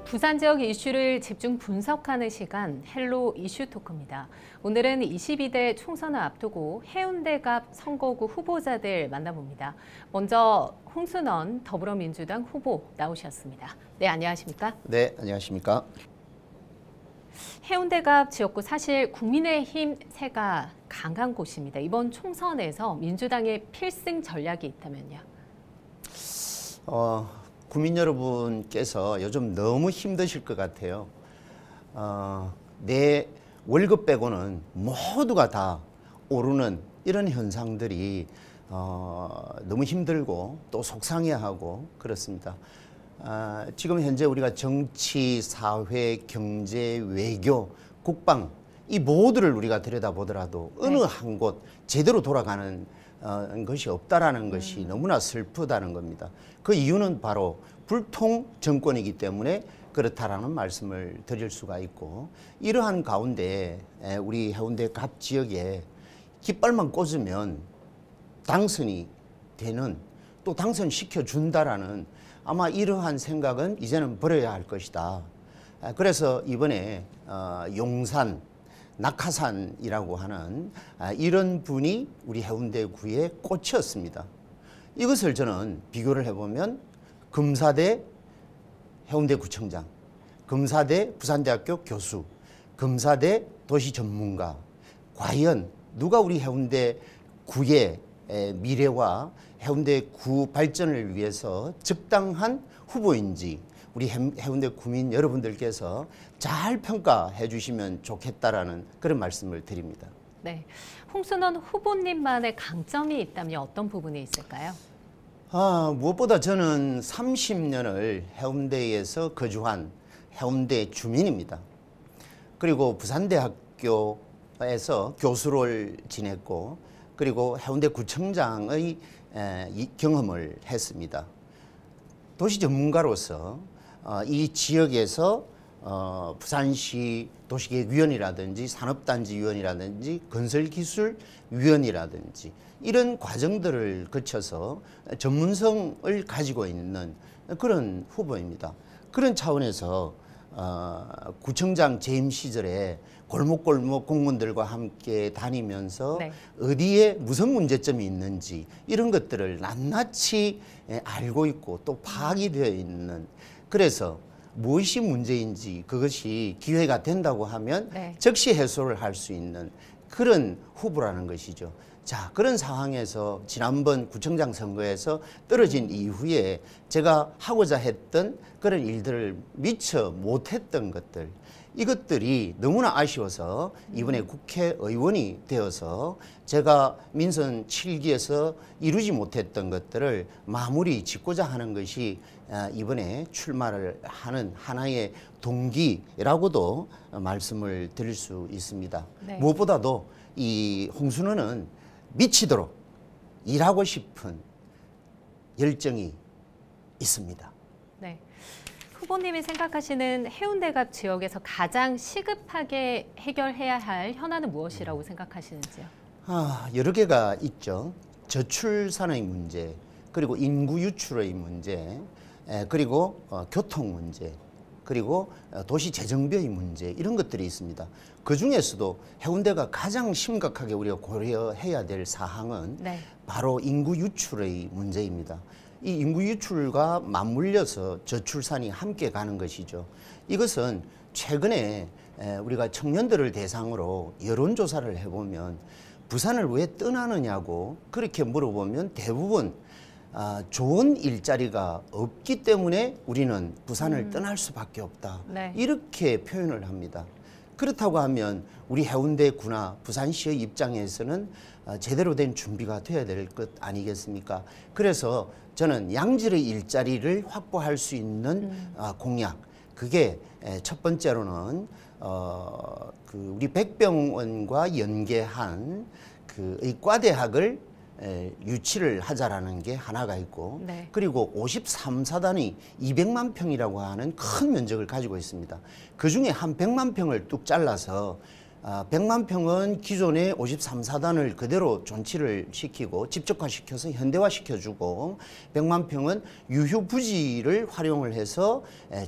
부산 지역 이슈를 집중 분석하는 시간 헬로 이슈 토크입니다. 오늘은 22대 총선을 앞두고 해운대갑 선거구 후보자들 만나봅니다. 먼저 홍순원 더불어민주당 후보 나오셨습니다. 네, 안녕하십니까? 네, 안녕하십니까? 해운대갑 지역구 사실 국민의힘 세가 강한 곳입니다. 이번 총선에서 민주당의 필승 전략이 있다면요? 국민 여러분께서 요즘 너무 힘드실 것 같아요. 내 월급 빼고는 모두가 다 오르는 이런 현상들이 너무 힘들고 또 속상해하고 그렇습니다. 지금 현재 우리가 정치, 사회, 경제, 외교, 국방 이 모두를 우리가 들여다보더라도 어느 한 곳 제대로 돌아가는 것이 없다라는 것이 너무나 슬프다는 겁니다. 그 이유는 바로 불통 정권이기 때문에 그렇다라는 말씀을 드릴 수가 있고, 이러한 가운데 우리 해운대 갑 지역에 깃발만 꽂으면 당선이 되는, 또 당선시켜 준다라는 아마 이러한 생각은 이제는 버려야 할 것이다. 그래서 이번에 용산 낙하산이라고 하는 이런 분이 우리 해운대구의 꽃이었습니다. 이것을 저는 비교를 해보면 금사대 해운대구청장, 금사대 부산대학교 교수, 금사대 도시전문가, 과연 누가 우리 해운대구의 미래와 해운대구 발전을 위해서 적당한 후보인지 우리 해운대 구민 여러분들께서 잘 평가해 주시면 좋겠다라는 그런 말씀을 드립니다. 네, 홍순원 후보님만의 강점이 있다면 어떤 부분이 있을까요? 무엇보다 저는 30년을 해운대에서 거주한 해운대 주민입니다. 그리고 부산대학교에서 교수를 지냈고, 그리고 해운대구청장의 경험을 했습니다. 도시 전문가로서 이 지역에서 부산시 도시계획위원이라든지 산업단지위원이라든지 건설기술위원이라든지 이런 과정들을 거쳐서 전문성을 가지고 있는 그런 후보입니다. 그런 차원에서 구청장 재임 시절에 골목골목 공무원들과 함께 다니면서 어디에 무슨 문제점이 있는지 이런 것들을 낱낱이 알고 있고 또 파악이 되어 있는, 그래서 무엇이 문제인지 그것이 기회가 된다고 하면 즉시 해소를 할 수 있는 그런 후보라는 것이죠. 자, 그런 상황에서 지난번 구청장 선거에서 떨어진 이후에 제가 하고자 했던 그런 일들을 미처 못했던 것들, 이것들이 너무나 아쉬워서 이번에 국회의원이 되어서 제가 민선 7기에서 이루지 못했던 것들을 마무리 짓고자 하는 것이 이번에 출마를 하는 하나의 동기라고도 말씀을 드릴 수 있습니다. 무엇보다도 이 홍순원은 미치도록 일하고 싶은 열정이 있습니다. 네. 후보님이 생각하시는 해운대갑 지역에서 가장 시급하게 해결해야 할 현안은 무엇이라고 생각하시는지요? 여러 개가 있죠. 저출산의 문제, 그리고 인구 유출의 문제, 그리고 교통 문제, 그리고 도시 재정비의 문제, 이런 것들이 있습니다. 그 중에서도 해운대가 가장 심각하게 우리가 고려해야 될 사항은 바로 인구 유출의 문제입니다. 이 인구 유출과 맞물려서 저출산이 함께 가는 것이죠. 이것은 최근에 우리가 청년들을 대상으로 여론조사를 해보면 부산을 왜 떠나느냐고 그렇게 물어보면 대부분 좋은 일자리가 없기 때문에 우리는 부산을 떠날 수밖에 없다. 이렇게 표현을 합니다. 그렇다고 하면 우리 해운대구나 부산시의 입장에서는 제대로 된 준비가 돼야 될 것 아니겠습니까? 그래서 저는 양질의 일자리를 확보할 수 있는 공약, 그게 첫 번째로는 우리 백병원과 연계한 그 의과대학을 유치를 하자라는 게 하나가 있고, 그리고 53사단이 200만 평이라고 하는 큰 면적을 가지고 있습니다. 그 중에 한 100만 평을 뚝 잘라서 100만 평은 기존의 53사단을 그대로 존치를 시키고 집적화시켜서 현대화시켜주고 100만 평은 유휴부지를 활용을 해서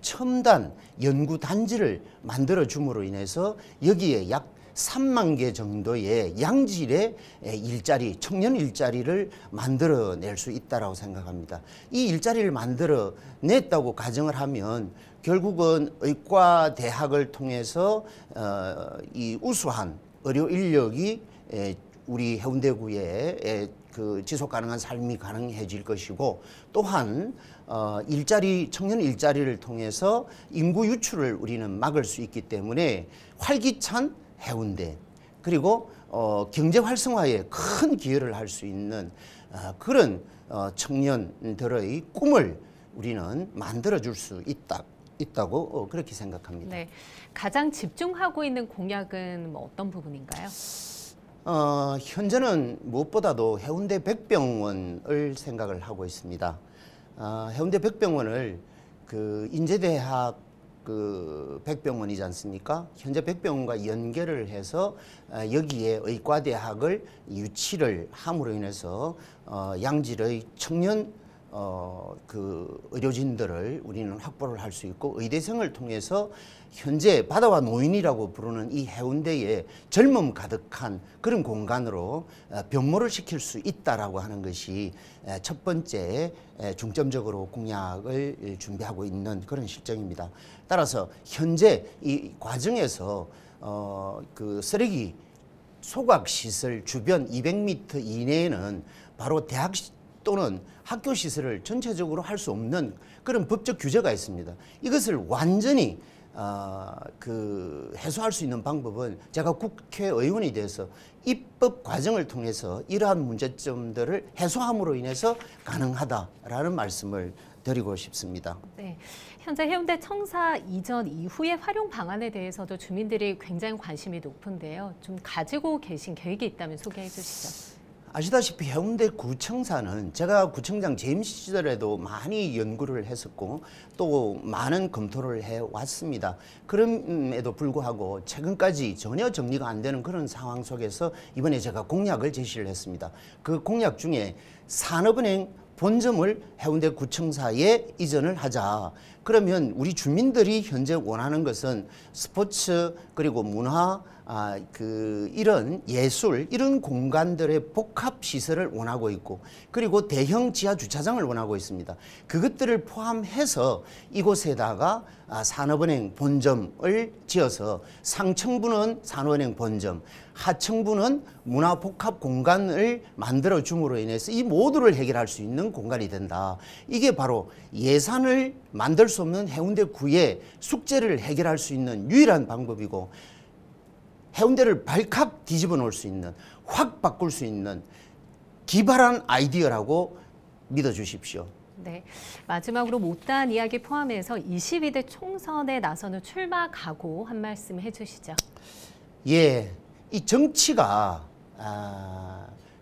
첨단 연구단지를 만들어줌으로 인해서 여기에 약 3만 개 정도의 양질의 일자리, 청년 일자리를 만들어낼 수 있다고 생각합니다. 이 일자리를 만들어냈다고 가정을 하면 결국은 의과대학을 통해서 이 우수한 의료 인력이 우리 해운대구에 그 지속 가능한 삶이 가능해질 것이고 또한 청년 일자리를 통해서 인구 유출을 우리는 막을 수 있기 때문에 활기찬 해운대 그리고 경제 활성화에 큰 기여를 할 수 있는 그런 청년들의 꿈을 우리는 만들어줄 수 있다고 그렇게 생각합니다. 네, 가장 집중하고 있는 공약은 뭐 어떤 부분인가요? 현재는 무엇보다도 해운대 백병원을 생각을 하고 있습니다. 해운대 백병원을 그 인제대학 그 백병원이지 않습니까? 현재 백병원과 연계를 해서 여기에 의과대학을 유치를 함으로 인해서 양질의 청년 그 의료진들을 우리는 확보를 할 수 있고 의대생을 통해서 현재 바다와 노인이라고 부르는 이 해운대에 젊음 가득한 그런 공간으로 변모를 시킬 수 있다라고 하는 것이 첫 번째 중점적으로 공약을 준비하고 있는 그런 실정입니다. 따라서 현재 이 과정에서 그 쓰레기 소각시설 주변 200m 이내에는 바로 대학 또는 학교 시설을 전체적으로 할 수 없는 그런 법적 규제가 있습니다. 이것을 완전히 해소할 수 있는 방법은 제가 국회의원이 돼서 입법 과정을 통해서 이러한 문제점들을 해소함으로 인해서 가능하다라는 말씀을 드리고 싶습니다. 네, 현재 해운대 청사 이전 이후의 활용 방안에 대해서도 주민들이 굉장히 관심이 높은데요. 좀 가지고 계신 계획이 있다면 소개해 주시죠. 아시다시피 해운대 구청사는 제가 구청장 재임 시절에도 많이 연구를 했었고 또 많은 검토를 해왔습니다. 그럼에도 불구하고 최근까지 전혀 정리가 안 되는 그런 상황 속에서 이번에 제가 공약을 제시를 했습니다. 그 공약 중에 산업은행 본점을 해운대 구청사에 이전을 하자. 그러면 우리 주민들이 현재 원하는 것은 스포츠 그리고 문화 이런 예술 이런 공간들의 복합 시설을 원하고 있고 그리고 대형 지하 주차장을 원하고 있습니다. 그것들을 포함해서 이곳에다가 산업은행 본점을 지어서 상층부는 산업은행 본점, 하층부는 문화복합 공간을 만들어 줌으로 인해서 이 모두를 해결할 수 있는 공간이 된다. 이게 바로 예산을 만들 수 없는 해운대구의 숙제를 해결할 수 있는 유일한 방법이고 해운대를 발칵 뒤집어 놓을 수 있는 확 바꿀 수 있는 기발한 아이디어라고 믿어주십시오. 네, 마지막으로 못다한 이야기 포함해서 22대 총선에 나서는 출마 각오 한 말씀 해주시죠. 예, 이 정치가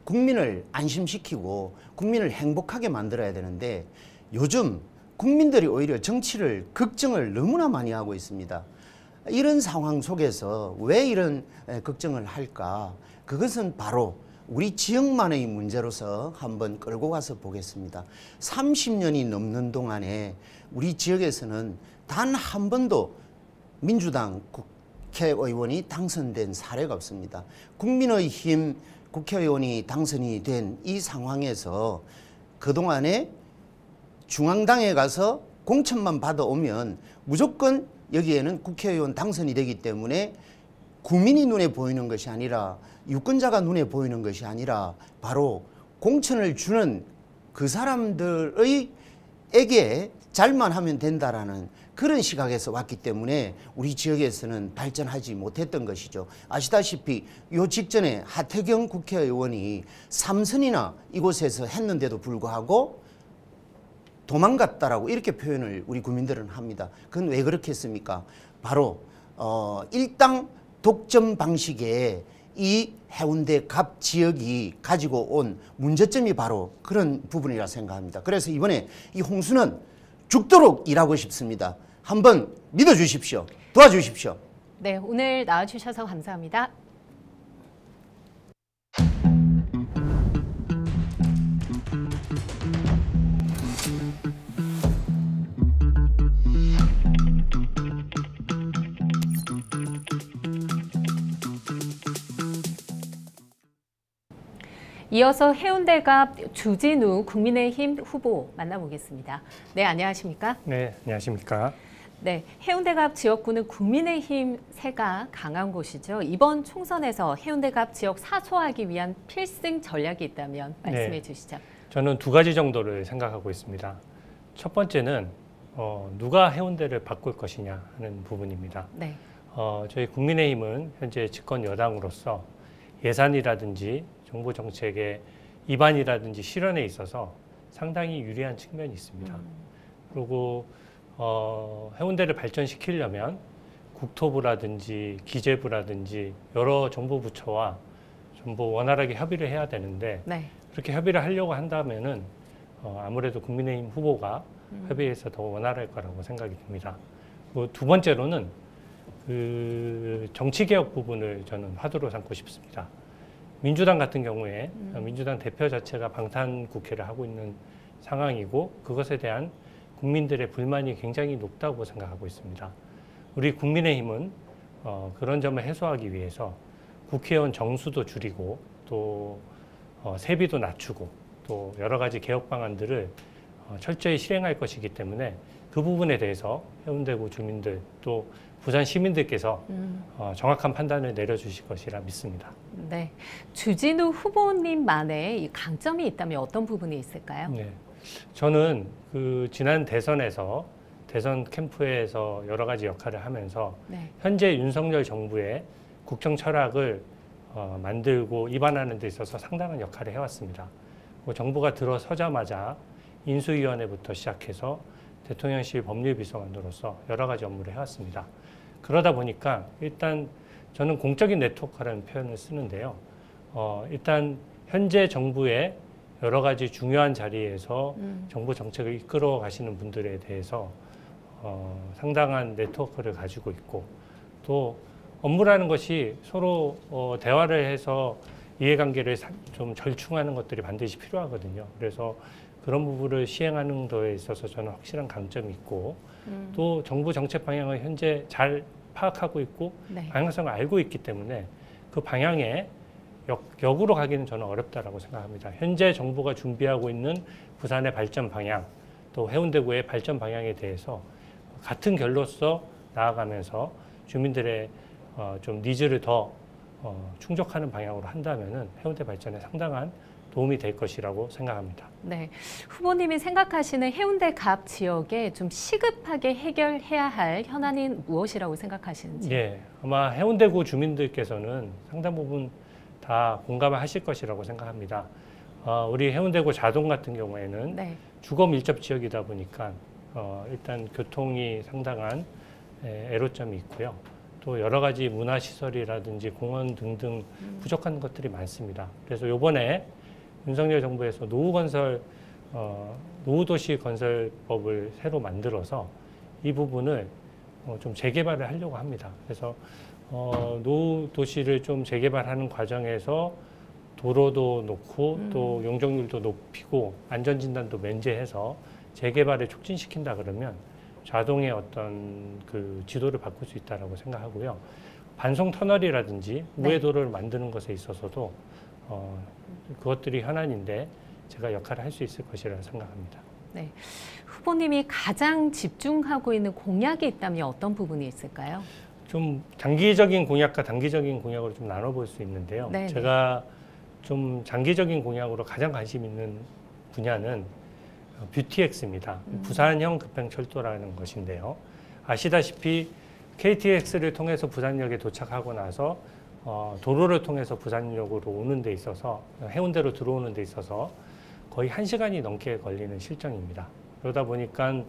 국민을 안심시키고 국민을 행복하게 만들어야 되는데 요즘 국민들이 오히려 정치를 걱정을 너무나 많이 하고 있습니다. 이런 상황 속에서 왜 이런 걱정을 할까? 그것은 바로 우리 지역만의 문제로서 한번 끌고 가서 보겠습니다. 30년이 넘는 동안에 우리 지역에서는 단 한 번도 민주당 국회의원이 당선된 사례가 없습니다. 국민의힘 국회의원이 당선이 된 이 상황에서 그동안에 중앙당에 가서 공천만 받아오면 무조건 여기에는 국회의원 당선이 되기 때문에 국민이 눈에 보이는 것이 아니라 유권자가 눈에 보이는 것이 아니라 바로 공천을 주는 그 사람들에게 잘만 하면 된다라는 그런 시각에서 왔기 때문에 우리 지역에서는 발전하지 못했던 것이죠. 아시다시피 요 직전에 하태경 국회의원이 3선이나 이곳에서 했는데도 불구하고 도망갔다라고 이렇게 표현을 우리 국민들은 합니다. 그건 왜 그렇게 했습니까? 바로 일당 독점 방식의 이 해운대 갑 지역이 가지고 온 문제점이 바로 그런 부분이라 생각합니다. 그래서 이번에 이 홍수는 죽도록 일하고 싶습니다. 한번 믿어주십시오. 도와주십시오. 네, 오늘 나와주셔서 감사합니다. 이어서 해운대갑 주진우 국민의힘 후보 만나보겠습니다. 네, 안녕하십니까? 네, 안녕하십니까? 네, 해운대갑 지역구는 국민의힘 세가 강한 곳이죠. 이번 총선에서 해운대갑 지역 사소하기 위한 필승 전략이 있다면 말씀해 주시죠. 저는 두 가지 정도를 생각하고 있습니다. 첫 번째는 누가 해운대를 바꿀 것이냐 하는 부분입니다. 네. 저희 국민의힘은 현재 집권 여당으로서 예산이라든지 정부 정책의 입안이라든지 실현에 있어서 상당히 유리한 측면이 있습니다. 그리고 해운대를 발전시키려면 국토부라든지 기재부라든지 여러 정부 부처와 전부 원활하게 협의를 해야 되는데 네. 그렇게 협의를 하려고 한다면은 아무래도 국민의힘 후보가 협의해서 더 원활할 거라고 생각이 듭니다. 두 번째로는 그 정치개혁 부분을 저는 화두로 삼고 싶습니다. 민주당 같은 경우에 민주당 대표 자체가 방탄 국회를 하고 있는 상황이고 그것에 대한 국민들의 불만이 굉장히 높다고 생각하고 있습니다. 우리 국민의힘은 그런 점을 해소하기 위해서 국회의원 정수도 줄이고 또 세비도 낮추고 또 여러 가지 개혁 방안들을 철저히 실행할 것이기 때문에 그 부분에 대해서 해운대구 주민들 또 부산 시민들께서 정확한 판단을 내려주실 것이라 믿습니다. 네, 주진우 후보님만의 이 강점이 있다면 어떤 부분이 있을까요? 네, 저는 그 지난 대선에서 대선 캠프에서 여러 가지 역할을 하면서 네. 현재 윤석열 정부의 국정 철학을 만들고 입안하는 데 있어서 상당한 역할을 해왔습니다. 정부가 들어서자마자 인수위원회부터 시작해서 대통령실 법률비서관으로서 여러 가지 업무를 해왔습니다. 그러다 보니까 일단 저는 공적인 네트워크라는 표현을 쓰는데요. 일단 현재 정부의 여러 가지 중요한 자리에서 정부 정책을 이끌어 가시는 분들에 대해서 상당한 네트워크를 가지고 있고 또 업무라는 것이 서로 대화를 해서 이해관계를 좀 절충하는 것들이 반드시 필요하거든요. 그래서 그런 부분을 시행하는 데에 있어서 저는 확실한 강점이 있고 또 정부 정책 방향을 현재 잘 파악하고 있고 네. 방향성을 알고 있기 때문에 그 방향에 역으로 가기는 저는 어렵다라고 생각합니다. 현재 정부가 준비하고 있는 부산의 발전 방향 또 해운대구의 발전 방향에 대해서 같은 결로서 나아가면서 주민들의 좀 니즈를 더 충족하는 방향으로 한다면은 해운대 발전에 상당한 도움이 될 것이라고 생각합니다. 네, 후보님이 생각하시는 해운대 갑 지역에 좀 시급하게 해결해야 할 현안이 무엇이라고 생각하시는지? 네, 아마 해운대구 주민들께서는 상당 부분 다 공감을 하실 것이라고 생각합니다. 우리 해운대구 자동 같은 경우에는 네. 주거 밀접 지역이다 보니까 일단 교통이 상당한 애로점이 있고요. 또 여러 가지 문화시설이라든지 공원 등등 부족한 것들이 많습니다. 그래서 이번에 윤석열 정부에서 노후도시 건설법을 새로 만들어서 이 부분을 좀 재개발을 하려고 합니다. 그래서 노후도시를 좀 재개발하는 과정에서 도로도 놓고 또 용적률도 높이고 안전진단도 면제해서 재개발을 촉진시킨다 그러면 자동의 어떤 그 지도를 바꿀 수 있다라고 생각하고요. 반송 터널이라든지 우회도로를 만드는 것에 있어서도 그것들이 현안인데 제가 역할을 할 수 있을 것이라고 생각합니다. 네, 후보님이 가장 집중하고 있는 공약이 있다면 어떤 부분이 있을까요? 좀 장기적인 공약과 단기적인 공약으로 좀 나눠볼 수 있는데요. 네네. 제가 좀 장기적인 공약으로 가장 관심 있는 분야는 뷰티엑스입니다. 부산형 급행철도라는 것인데요. 아시다시피 KTX를 통해서 부산역에 도착하고 나서 도로를 통해서 부산역으로 오는 데 있어서 해운대로 들어오는 데 있어서 거의 1시간이 넘게 걸리는 실정입니다. 그러다 보니까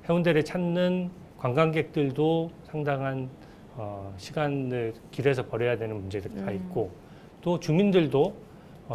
해운대를 찾는 관광객들도 상당한 시간을 길에서 벌여야 되는 문제가 있고 또 주민들도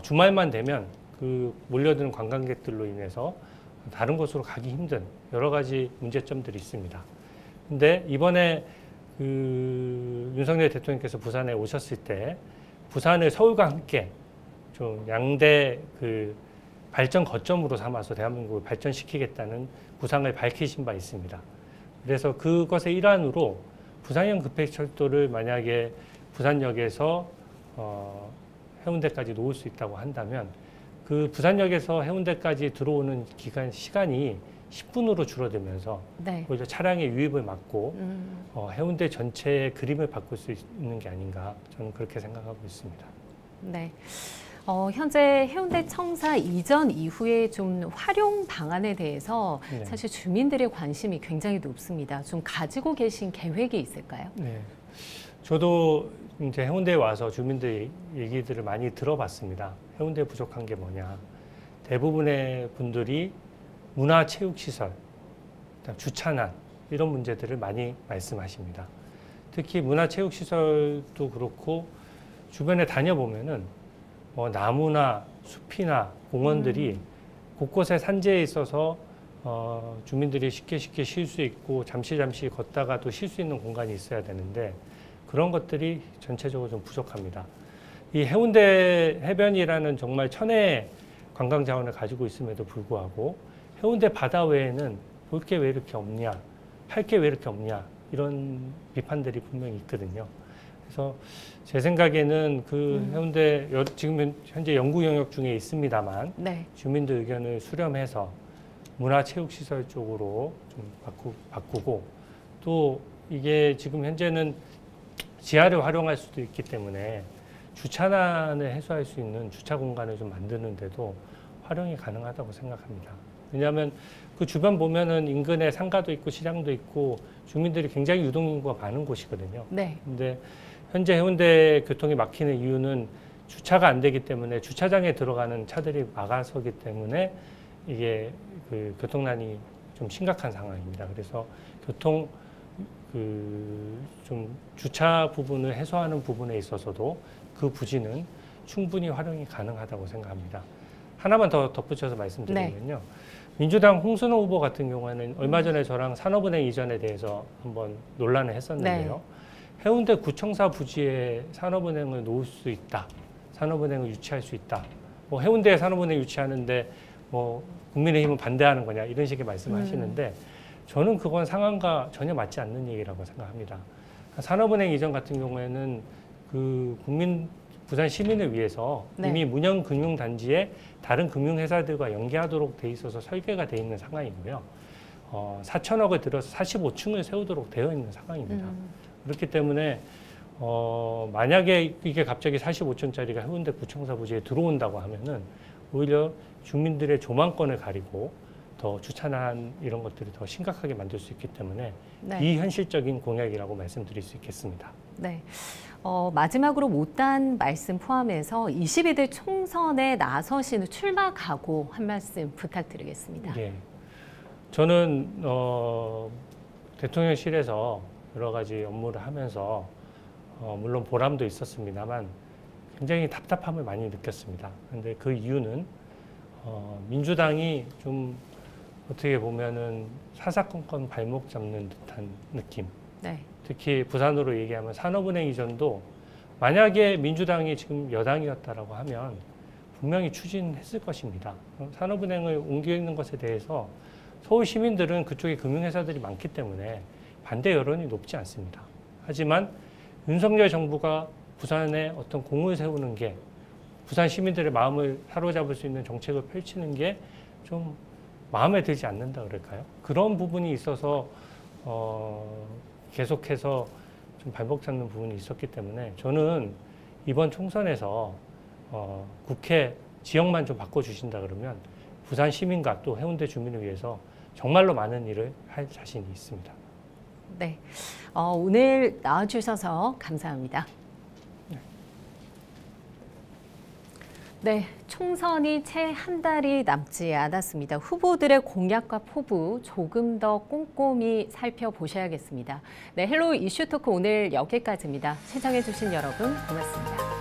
주말만 되면 그 몰려드는 관광객들로 인해서 다른 곳으로 가기 힘든 여러 가지 문제점들이 있습니다. 근데 이번에 윤석열 대통령께서 부산에 오셨을 때 부산을 서울과 함께 좀 양대 발전 거점으로 삼아서 대한민국을 발전시키겠다는 구상을 밝히신 바 있습니다. 그래서 그것의 일환으로 부산형 급행철도를 만약에 부산역에서 해운대까지 놓을 수 있다고 한다면 그 부산역에서 해운대까지 들어오는 시간이 10분으로 줄어들면서 네. 오히려 차량의 유입을 막고 해운대 전체의 그림을 바꿀 수 있는 게 아닌가 저는 그렇게 생각하고 있습니다. 네. 현재 해운대 청사 이전 이후에 좀 활용 방안에 대해서 네. 사실 주민들의 관심이 굉장히 높습니다. 좀 가지고 계신 계획이 있을까요? 네. 저도 이제 해운대에 와서 주민들 얘기들을 많이 들어봤습니다. 해운대에 부족한 게 뭐냐. 대부분의 분들이 문화체육시설, 주차난 이런 문제들을 많이 말씀하십니다. 특히 문화체육시설도 그렇고 주변에 다녀보면은 나무나 숲이나 공원들이 곳곳에 산재에 있어서 주민들이 쉽게 쉴 수 있고 잠시 걷다가도 쉴 수 있는 공간이 있어야 되는데 그런 것들이 전체적으로 좀 부족합니다. 이 해운대 해변이라는 정말 천혜의 관광 자원을 가지고 있음에도 불구하고 해운대 바다 외에는 볼 게 왜 이렇게 없냐, 할 게 왜 이렇게 없냐 이런 비판들이 분명히 있거든요. 그래서 제 생각에는 해운대 지금 현재 연구 영역 중에 있습니다만 네. 주민들 의견을 수렴해서 문화체육시설 쪽으로 좀 바꾸고 또 이게 지금 현재는 지하를 활용할 수도 있기 때문에 주차난을 해소할 수 있는 주차 공간을 좀 만드는데도 활용이 가능하다고 생각합니다. 왜냐하면 그 주변 보면은 인근에 상가도 있고 시장도 있고 주민들이 굉장히 유동인구가 많은 곳이거든요. 네. 근데 현재 해운대 교통이 막히는 이유는 주차가 안 되기 때문에 주차장에 들어가는 차들이 막아서기 때문에 이게 교통난이 좀 심각한 상황입니다. 그래서 좀 주차 부분을 해소하는 부분에 있어서도 그 부지는 충분히 활용이 가능하다고 생각합니다. 하나만 더 덧붙여서 말씀드리면요. 네. 민주당 홍순호 후보 같은 경우에는 얼마 전에 저랑 산업은행 이전에 대해서 한번 논란을 했었는데요. 네. 해운대 구청사 부지에 산업은행을 놓을 수 있다. 산업은행을 유치할 수 있다. 해운대에 산업은행 유치하는데 국민의힘은 반대하는 거냐 이런 식의 말씀을 하시는데 저는 그건 상황과 전혀 맞지 않는 얘기라고 생각합니다. 산업은행 이전 같은 경우에는 부산 시민을 위해서 네. 이미 문영금융단지에 다른 금융회사들과 연계하도록 돼 있어서 설계가 돼 있는 상황이고요. 4천억을 들여서 45층을 세우도록 되어 있는 상황입니다. 그렇기 때문에 만약에 이게 갑자기 45층짜리가 해운대 구청사 부지에 들어온다고 하면은 오히려 주민들의 조망권을 가리고 더 주차난 이런 것들을 더 심각하게 만들 수 있기 때문에 네. 비현실적인 공약이라고 말씀드릴 수 있겠습니다. 네. 마지막으로 못다한 말씀 포함해서 22대 총선에 나서시는 출마 각오 한 말씀 부탁드리겠습니다. 네. 저는 대통령실에서 여러 가지 업무를 하면서 물론 보람도 있었습니다만 굉장히 답답함을 많이 느꼈습니다. 그런데 그 이유는 민주당이 좀 어떻게 보면은 사사건건 발목 잡는 듯한 느낌. 네. 특히 부산으로 얘기하면 산업은행 이전도 만약에 민주당이 지금 여당이었다라고 하면 분명히 추진했을 것입니다. 산업은행을 옮기는 것에 대해서 서울 시민들은 그쪽에 금융회사들이 많기 때문에 반대 여론이 높지 않습니다. 하지만 윤석열 정부가 부산에 어떤 공을 세우는 게 부산 시민들의 마음을 사로잡을 수 있는 정책을 펼치는 게 좀 마음에 들지 않는다 그럴까요? 그런 부분이 있어서 계속해서 좀 발목 잡는 부분이 있었기 때문에 저는 이번 총선에서 국회 지역만 좀 바꿔주신다 그러면 부산 시민과 또 해운대 주민을 위해서 정말로 많은 일을 할 자신이 있습니다. 네, 오늘 나와주셔서 감사합니다. 네, 총선이 채 한 달이 남지 않았습니다. 후보들의 공약과 포부 조금 더 꼼꼼히 살펴보셔야겠습니다. 네, 헬로 이슈토크 오늘 여기까지입니다. 시청해주신 여러분 고맙습니다.